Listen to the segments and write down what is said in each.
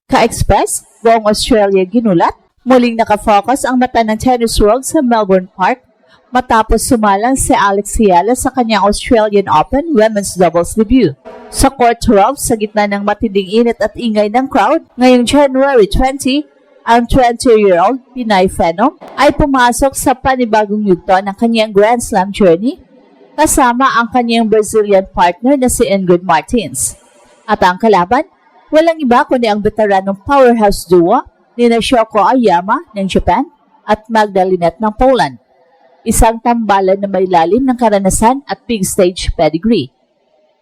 Ka-Express, buong Australia ginulat, muling nakafocus ang mata ng tennis world sa Melbourne Park matapos sumalang si Alex Ciala sa kanyang Australian Open Women's Doubles debut. Sa court 12, sa gitna ng matinding init at ingay ng crowd, ngayong January 20, ang 20-year-old Pinay Phenom ay pumasok sa panibagong yugto ng kanyang Grand Slam journey kasama ang kanyang Brazilian partner na si Ingrid Martins. At ang kalaban, walang iba kundi ang veteranong powerhouse duo ni Shoko Aoyama ng Japan at Magda Linette ng Poland. Isang tambalan na may lalim ng karanasan at big stage pedigree.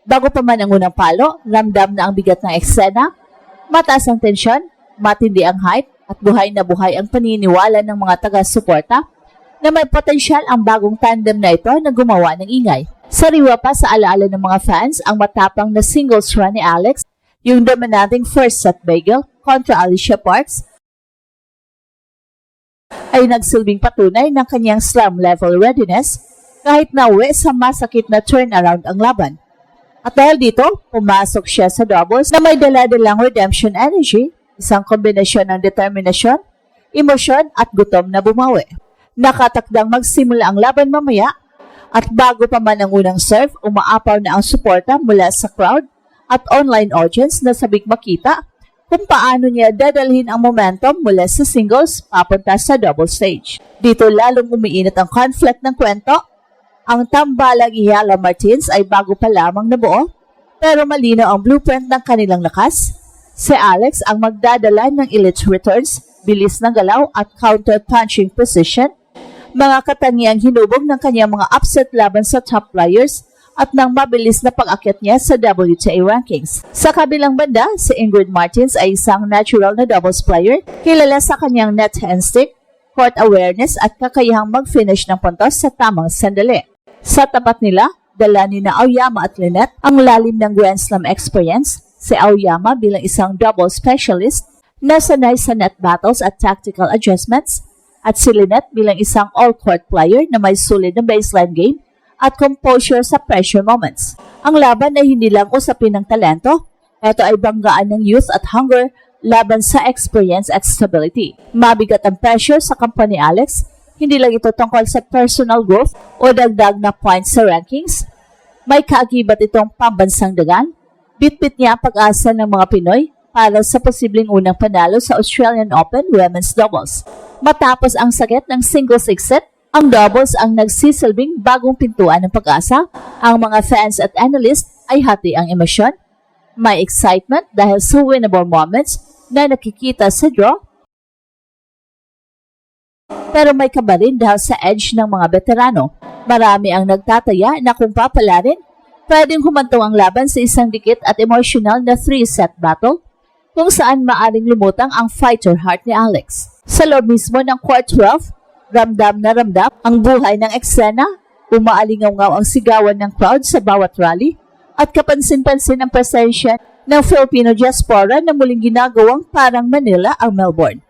Bago pa man ang unang palo, ramdam na ang bigat ng eksena, mataas ang tensyon, matindi ang hype, at buhay na buhay ang paniniwala ng mga taga-suporta na may potensyal ang bagong tandem na ito na gumawa ng ingay. Sariwa pa sa alaala ng mga fans ang matapang na singles run ni Alex, yung dominating first set bagel kontra Alicia Parks, ay nagsilbing patunay ng kanyang slam level readiness kahit nauwi sa masakit na turnaround ang laban. At dahil dito, pumasok siya sa doubles na may dala-dalang redemption energy, isang kombinasyon ng determinasyon, emosyon at gutom na bumawi. Nakatakdang magsimula ang laban mamaya at bago pa man ang unang serve, umaapaw na ang suporta mula sa crowd at online audience na sabik makita kung paano niya dadalhin ang momentum mula sa singles papunta sa double stage. Dito lalong umiinit ang conflict ng kwento. Ang tambalang Ihala Martins ay bago pa lamang nabuo, pero malinaw ang blueprint ng kanilang lakas. Si Alex ang magdadala ng elite returns, bilis ng galaw at counter-punching precision, mga katangiang hinubog ng kanyang mga upset laban sa top players at ng mabilis na pag-akyat niya sa WTA rankings. Sa kabilang banda, si Ingrid Martins ay isang natural na doubles player, kilala sa kanyang net hand stick, court awareness at kakayahang mag-finish ng puntos sa tamang sandali. Sa tapat nila, dala ni na Aoyama at Linette ang lalim ng Grand Slam experience. Si Aoyama bilang isang double specialist na sanay sa net battles at tactical adjustments, at si Linette bilang isang all-court player na may sulit na baseline game at composure sa pressure moments. Ang laban ay hindi lang usapin ng talento, ito ay banggaan ng youth at hunger laban sa experience at stability. Mabigat ang pressure sa kampo ni Alex, hindi lang ito tungkol sa personal growth o dagdag na points sa rankings. May kaakibat itong pambansang dagan. Bitbit niya ang pag-asa ng mga Pinoy para sa posibleng unang panalo sa Australian Open Women's Doubles. Matapos ang sakit ng singles exit, ang doubles ang nagsisilbing bagong pintuan ng pag-asa. Ang mga fans at analysts ay hati ang emosyon. May excitement dahil sa winnable moments na nakikita sa draw. Pero may kaba rin dahil sa edge ng mga veterano. Marami ang nagtataya na kung papalarin, pwedeng humantong ang laban sa isang dikit at emotional na 3-set battle kung saan maaring lumutang ang fighter heart ni Alex. Sa loob mismo ng court 12, ramdam na ramdam ang buhay ng eksena, umaalingaw-ngaw ang sigawan ng crowd sa bawat rally, at kapansin-pansin ang presensya ng Filipino diaspora na muling ginagawang parang Manila ang Melbourne.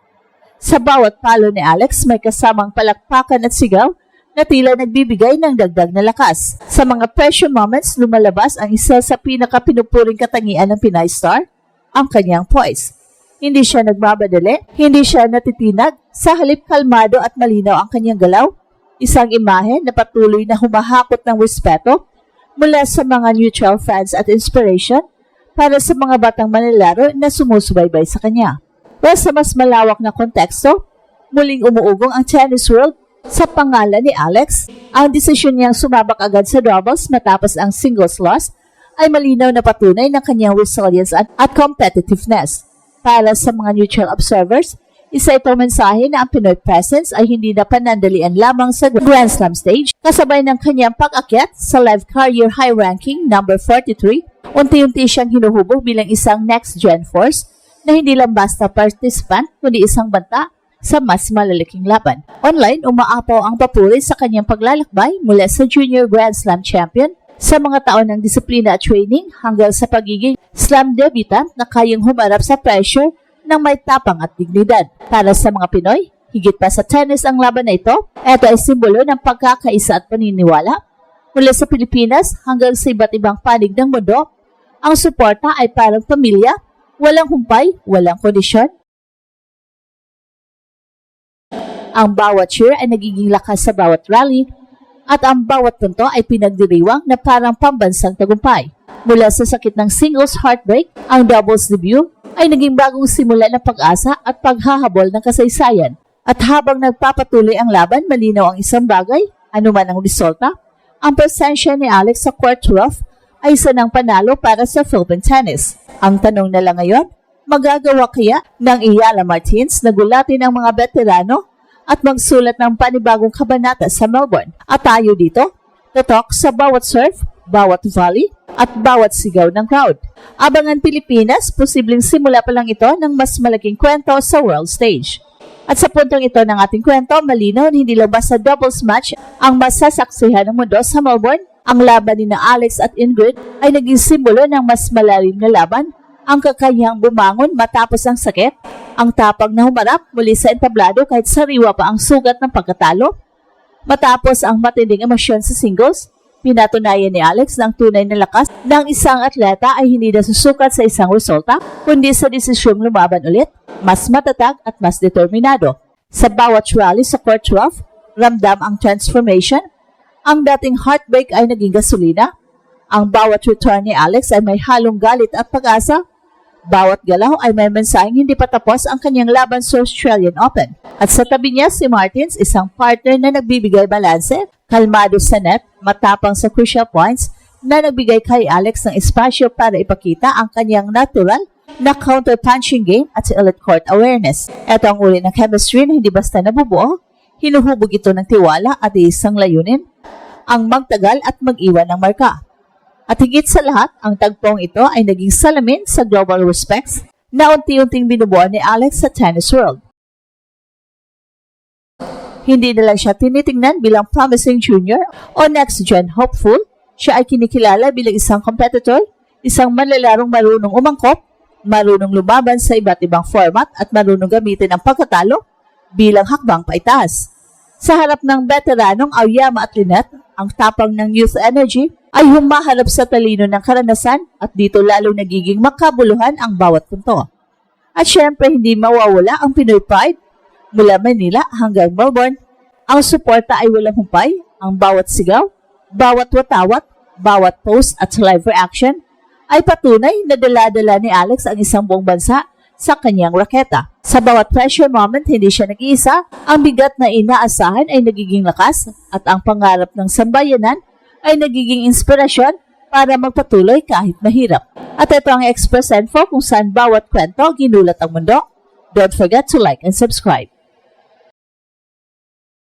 Sa bawat palo ni Alex, may kasamang palakpakan at sigaw na tila nagbibigay ng dagdag na lakas. Sa mga pressure moments, lumalabas ang isa sa pinakapinupuring katangian ng Pinay star, ang kanyang poise. Hindi siya nagmamadali, hindi siya natitinag, sa halip kalmado at malinaw ang kanyang galaw, isang imahe na patuloy na humahakot ng respeto mula sa mga neutral fans at inspiration para sa mga batang manlalaro na sumusubaybay sa kanya. Well, sa mas malawak na konteksto, muling umuugong ang tennis world sa pangalan ni Alex. Ang desisyon niyang sumabak agad sa doubles matapos ang singles loss ay malinaw na patunay ng kanyang resilience at competitiveness. Para sa mga neutral observers, isa itong mensahe na ang Pinoy presence ay hindi na panandalian lamang sa Grand Slam stage, kasabay ng kanyang pag-akyat sa live career high ranking number 43. Unti-unti siyang hinuhubog bilang isang next-gen force na hindi lang basta participant, kundi isang banta sa mas malalaking laban. Online, umaapaw ang papuri sa kanyang paglalakbay mula sa junior Grand Slam champion sa mga taon ng disiplina at training hanggang sa pagiging slam debutant na kayang humarap sa pressure ng may tapang at dignidad. Para sa mga Pinoy, higit pa sa tennis ang laban na ito, ito ay simbolo ng pagkakaisa at paniniwala. Mula sa Pilipinas hanggang sa iba't ibang panig ng mundo, ang suporta ay parang pamilya, Walang humpay, walang kondisyon. Ang bawat cheer ay nagiging lakas sa bawat rally at ang bawat punto ay pinagdiriwang na parang pambansang tagumpay. Mula sa sakit ng singles heartbreak, ang doubles debut ay naging bagong simula ng pag-asa at paghahabol ng kasaysayan. At habang nagpapatuloy ang laban, malinaw ang isang bagay, anuman ang resulta, ang presensya ni Alex sa court rough ay isa ng panalo para sa Philippine tennis. Ang tanong na lang ngayon, magagawa kaya ng Iyala Martins na gulatin ang mga veterano at magsulat ng panibagong kabanata sa Melbourne? At tayo dito, tatok sa bawat serve, bawat volley, at bawat sigaw ng crowd. Abangan Pilipinas, posibleng simula pa lang ito ng mas malaking kwento sa world stage. At sa puntong ito ng ating kwento, malinaw na hindi lang basta doubles match ang masasaksihan ng mundo sa Melbourne. Ang laban ni na Alex at Ingrid ay naging simbolo ng mas malalim na laban, ang kakayahang bumangon matapos ang sakit, ang tapang na humarap muli sa entablado kahit sariwa pa ang sugat ng pagkatalo. Matapos ang matinding emosyon sa singles, pinatunayan ni Alex na ang tunay na lakas ng isang atleta ay hindi nasusukat sa isang resulta, kundi sa desisyong lumaban ulit, mas matatag at mas determinado. Sa bawat rally sa court rough, ramdam ang transformation. Ang dating heartbreak ay naging gasolina. Ang bawat return ni Alex ay may halong galit at pag-asa. Bawat galaw ay may mensaheng hindi pa tapos ang kanyang laban sa Australian Open. At sa tabi niya si Martins, isang partner na nagbibigay balanse, kalmado sa net, matapang sa crucial points, na nagbigay kay Alex ng espasyo para ipakita ang kanyang natural na counter-punching game at elite court awareness. Ito ang uri ng chemistry na hindi basta nabubuo, hinuhubog ito ng tiwala at isang layunin, ang magtagal at mag-iwan ng marka. At higit sa lahat, ang tagpong ito ay naging salamin sa global respects na unti-unting binubuo ni Alex sa tennis world. Hindi na lang siya tinitingnan bilang promising junior o next-gen hopeful. Siya ay kinikilala bilang isang competitor, isang manlalarong marunong umangkop, marunong lumaban sa iba't ibang format at marunong gamitin ang pagkatalo bilang hakbang paitaas. Sa harap ng veteranong Aoyama at Lynette, ang tapang ng youth energy ay humaharap sa talino ng karanasan at dito lalo nagiging makabuluhan ang bawat punto. At syempre hindi mawawala ang Pinoy pride mula Manila hanggang Melbourne. Ang suporta ay walang humpay, ang bawat sigaw, bawat watawat, bawat post at live reaction ay patunay na dala-dala ni Alex ang isang buong bansa sa kanyang raketa. Sa bawat pressure moment, hindi siya nag-iisa. Ang bigat na inaasahan ay nagiging lakas at ang pangarap ng sambayanan ay nagiging inspirasyon para magpatuloy kahit mahirap. At ito ang Express Info kung saan bawat kwento ginulat ang mundo. Don't forget to like and subscribe.